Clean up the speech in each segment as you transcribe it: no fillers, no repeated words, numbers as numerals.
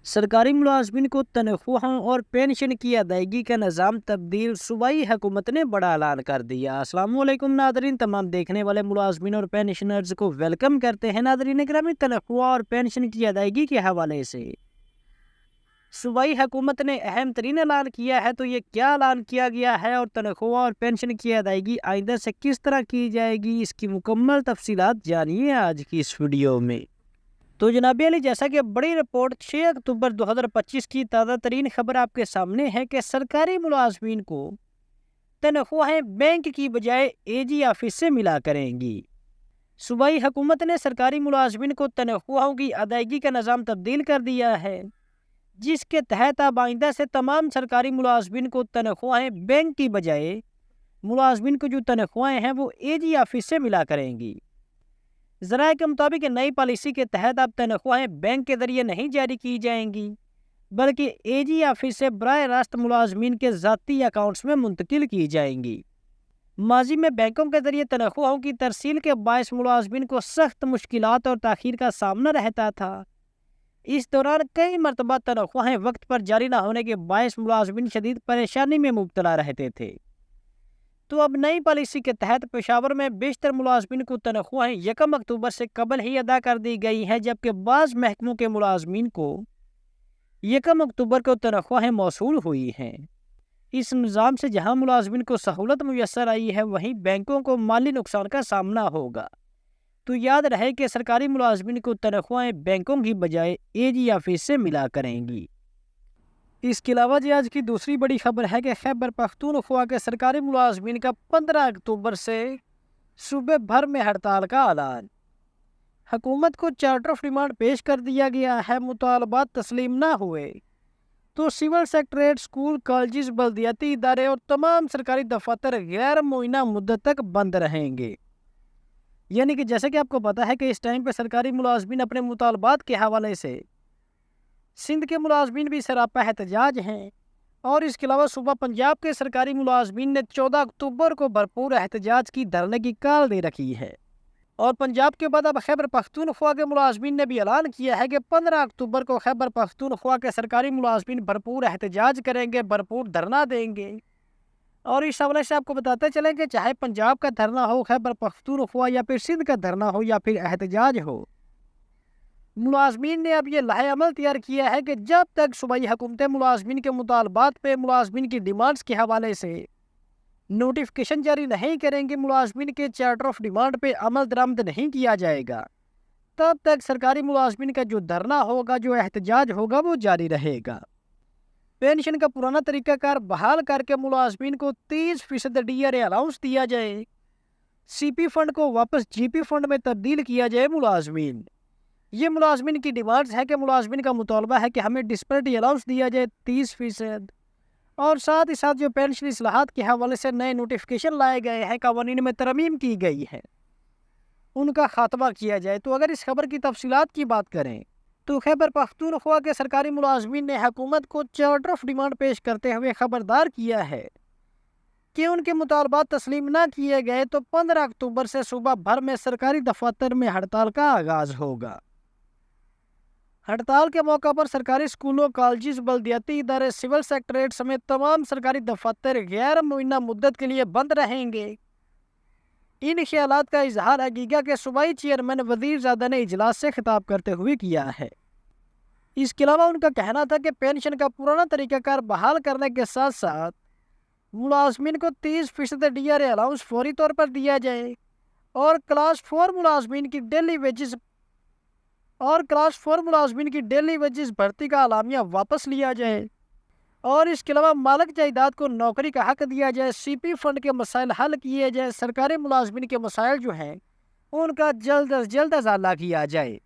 सरकारी मुलाजमीन को तनख्वाहों और पेंशन की अदायगी का निज़ाम तब्दील। सूबाई हुकूमत ने बड़ा ऐलान कर दिया। अस्सलाम वालेकुम नादरीन, तमाम देखने वाले मुलाजमीन और पेंशनर्स को वेलकम करते हैं। नादरीन गिरामी, तनख्वाह और पेंशन की अदायगी के हवाले से सूबाई हुकूमत ने अहम तरीन ऐलान किया है। तो ये क्या ऐलान किया गया है और तनख्वाह और पेंशन की अदायगी आइंदा से किस तरह की जाएगी, इसकी मुकम्मल तफसीलात जानिए आज की इस वीडियो में। तो जनाब अली, जैसा कि बड़ी रिपोर्ट 6 अक्टूबर 2025 की ताज़ा तरीन खबर आपके सामने है कि सरकारी मुलाजमीन को तनख्वाहें बैंक की बजाय एजी ऑफिस से मिला करेंगी। सूबाई हुकूमत ने सरकारी मुलाजमीन को तनख्वाहों की अदायगी का निज़ाम तब्दील कर दिया है, जिसके तहत अब आइंदा से तमाम सरकारी मुलाजमीन को तनख्वाहें बैंक की बजाय मुलाजमीन को जो तनख्वाहें हैं वो एजी ऑफिस से मिला करेंगी। ज़राए के मुताबिक नई पॉलिसी के तहत अब तनख्वाहें बैंक के ज़रिए नहीं जारी की जाएंगी, बल्कि एजी ऑफिस से बराह रास्त मुलाजमीन के ज़ाती अकाउंट्स में मुंतकिल की जाएंगी। माजी में बैंकों के ज़रिए तनख्वाहों की तरसील के बायस मुलाजमीन को सख्त मुश्किलात और ताख़ीर का सामना रहता था। इस दौरान कई मरतबा तनख्वाहें वक्त पर जारी न होने के बायस मुलाजमीन शदीद परेशानी में मुब्तला रहते थे। तो अब नई पॉलिसी के तहत पेशावर में बेशतर मुलाजमीन को तनख्वाहें 1 अक्टूबर से कबल ही अदा कर दी गई हैं, जबकि बाज़ महकमों के मुलाजमीन को 1 अक्टूबर को तनख्वाहें मौसूल हुई हैं। इस निज़ाम से जहां मुलाजमीन को सहूलत मुयस्सर आई है, वहीं बैंकों को माली नुकसान का सामना होगा। तो याद रहे कि सरकारी मुलाजमीन को तनख्वाहें बैंकों की बजाय एजी ऑफिस से मिला करेंगी। इसके अलावा जी आज की दूसरी बड़ी खबर है कि खैबर पख्तूनख्वा के सरकारी मुलाजमीन का 15 अक्टूबर से सूबे भर में हड़ताल का ऐलान। हुकूमत को चार्टर ऑफ डिमांड पेश कर दिया गया है। मुतालबात तस्लीम ना हुए तो सिविल सेक्रेटरीट, स्कूल, कॉलेज, बल्दियाती इदारे और तमाम सरकारी दफातर गैर मुइना मुद्दत तक बंद रहेंगे। यानी कि जैसे कि आपको पता है कि इस टाइम पे सरकारी मुलाजमीन अपने मुतालबात के हवाले से सिंध के मुलाजमीन भी सरापा एहतजाज हैं, और इसके अलावा सूबा पंजाब के सरकारी मुलाजमीन ने 14 अक्टूबर को भरपूर एहतजाज की धरने की काल दे रखी है। और पंजाब के बाद अब खैबर पख्तूनख्वा के मुलाजमीन ने भी ऐलान किया है कि 15 अक्टूबर को खैबर पख्तूनख्वा के सरकारी मुलाजमीन भरपूर एहतजाज करेंगे, भरपूर धरना देंगे। और इस हवाले से आपको बताते चलें कि चाहे पंजाब का धरना हो, खैबर पख्तूनख्वा, या फिर सिंध का धरना हो, या फिर एहतजाज हो, मुलाजमीन ने अब ये लाहे अमल तैयार किया है कि जब तक सूबाई हुकूमतें मुलाजमीन के मुतालबात पे, मुलाजमीन की डिमांड्स के हवाले से नोटिफिकेशन जारी नहीं करेंगे, मुलाजमीन के चार्टर ऑफ डिमांड पे अमल दरामद नहीं किया जाएगा, तब तक सरकारी मुलाजमीन का जो धरना होगा, जो एहतजाज होगा, वो जारी रहेगा। पेंशन का पुराना तरीकाकार बहाल करके मुलाजमीन को 30% डीआरए अलाउंस दिया जाए। सीपी फंड को वापस जीपी फंड में तब्दील किया जाए। मुलाजमीन ये मुलाजमीन की डिमांड्स है कि मुलाजमीन का मुतालबा है कि हमें डिस्पैरिटी अलाउंस दिया जाए 30%, और साथ ही साथ जो पेंशन इस्लाहात के हवाले से नए नोटिफिकेशन लाए गए हैं, कवानीन में तरमीम की गई है, उनका खात्मा किया जाए। तो अगर इस खबर की तफसीलात की बात करें तो खैबर पख्तूनख्वा के सरकारी मुलाजमीन ने हुकूमत को चार्टर ऑफ डिमांड पेश करते हुए खबरदार किया है कि उनके मुतालबात तस्लीम न किए गए तो 15 अक्टूबर से सूबा भर में सरकारी दफातर में हड़ताल का आगाज होगा। हड़ताल के मौका पर सरकारी स्कूलों, कॉलेज, बल्दियाती इदारे, सिविल सेक्रेटरीट समेत तमाम सरकारी दफातर गैर मुइना मुद्दत के लिए बंद रहेंगे। इन ख्यालात का इजहार हकीका के सूबाई चेयरमैन वजीरजादा ने इजलास से खिताब करते हुए किया है। इसके अलावा उनका कहना था कि पेंशन का पुराना तरीकाकार बहाल करने के साथ साथ मुलाजमीन को 30% डीआरए अलाउंस फौरी तौर पर दिया जाए, और क्लास 4 मुलाजमीन की डेली वेजेस भर्ती का अलामिया वापस लिया जाए, और इसके अलावा मालिक जायदाद को नौकरी का हक दिया जाए। सीपी फंड के मसाइल हल किए जाए। सरकारी मुलाजमीन के मसाइल जो हैं उनका जल्द अज जल्द अजाला किया जाए।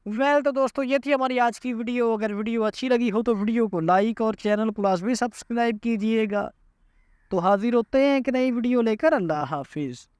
तो दोस्तों, ये थी हमारी आज की वीडियो। अगर वीडियो अच्छी लगी हो तो वीडियो को लाइक और चैनल को लाजमी सब्सक्राइब कीजिएगा। तो हाजिर होते हैं एक नई वीडियो लेकर। अल्लाह हाफिज़।